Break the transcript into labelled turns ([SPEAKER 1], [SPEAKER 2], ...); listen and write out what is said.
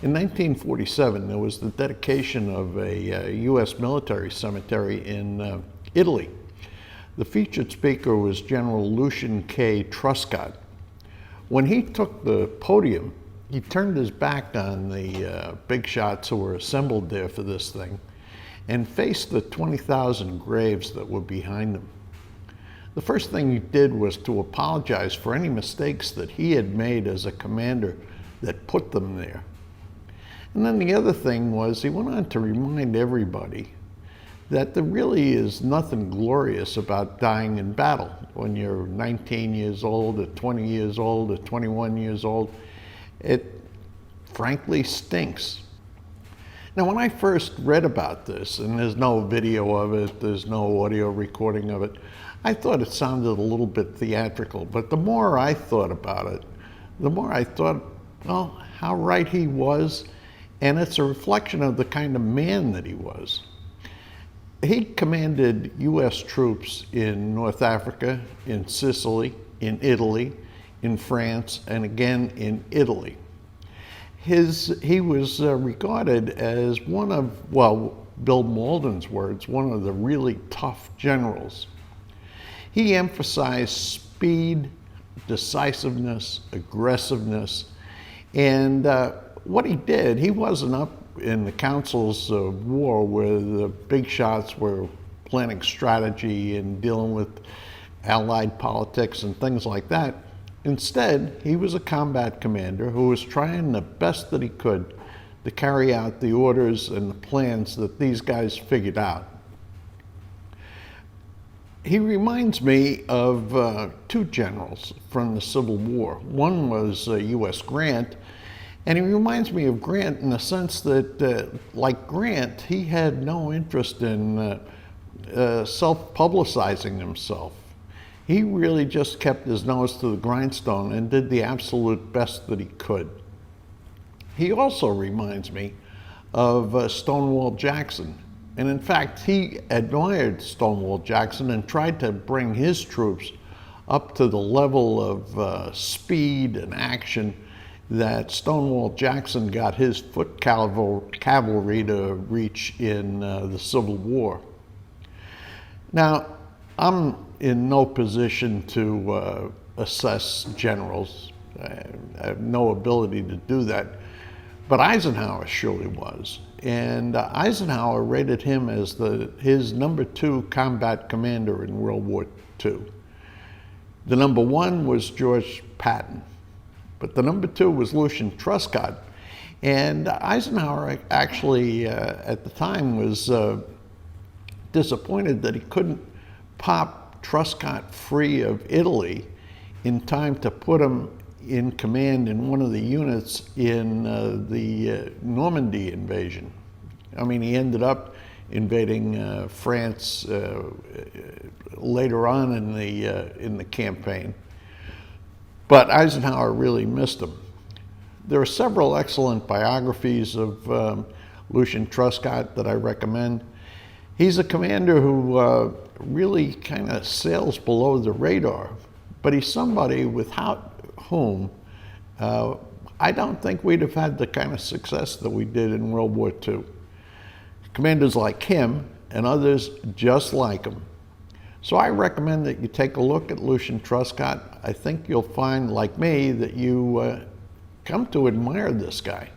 [SPEAKER 1] In 1947, there was the dedication of a U.S. military cemetery in Italy. The featured speaker was General Lucian Truscott. When he took the podium, he turned his back on the big shots who were assembled there for this thing and faced the 20,000 graves that were behind him. The first thing he did was to apologize for any mistakes that he had made as a commander that put them there. And then the other thing was he went on to remind everybody that there really is nothing glorious about dying in battle. When you're 19 years old, or 20 years old, or 21 years old, it frankly stinks. Now, when I first read about this, and there's no video of it, there's no audio recording of it, I thought it sounded a little bit theatrical. But the more I thought about it, the more I thought, well, how right he was. And it's a reflection of the kind of man that he was. He commanded U.S. troops in North Africa, in Sicily, in Italy, in France, and again in Italy. He was regarded as one of, well, Bill Malden's words, one of the really tough generals. He emphasized speed, decisiveness, aggressiveness, and what he did, he wasn't up in the councils of war where the big shots were planning strategy and dealing with allied politics and things like that. Instead, he was a combat commander who was trying the best that he could to carry out the orders and the plans that these guys figured out. He reminds me of two generals from the Civil War. One was U.S. Grant, and he reminds me of Grant in the sense that, like Grant, he had no interest in self-publicizing himself. He really just kept his nose to the grindstone and did the absolute best that he could. He also reminds me of Stonewall Jackson. And in fact, he admired Stonewall Jackson and tried to bring his troops up to the level of speed and action that Stonewall Jackson got his foot cavalry to reach in the Civil War. Now, I'm in no position to assess generals. I have no ability to do that, but Eisenhower surely was. And Eisenhower rated him as his #2 combat commander in World War II. The #1 was George Patton. But the #2 was Lucian Truscott. And Eisenhower actually, at the time, was disappointed that he couldn't pop Truscott free of Italy in time to put him in command in one of the units in the Normandy invasion. I mean, he ended up invading France later on in the campaign. But Eisenhower really missed him. There are several excellent biographies of Lucian Truscott that I recommend. He's a commander who really kind of sails below the radar, but he's somebody without whom I don't think we'd have had the kind of success that we did in World War II. Commanders like him and others just like him. So I recommend that you take a look at Lucian Truscott. I think you'll find, like me, that you come to admire this guy.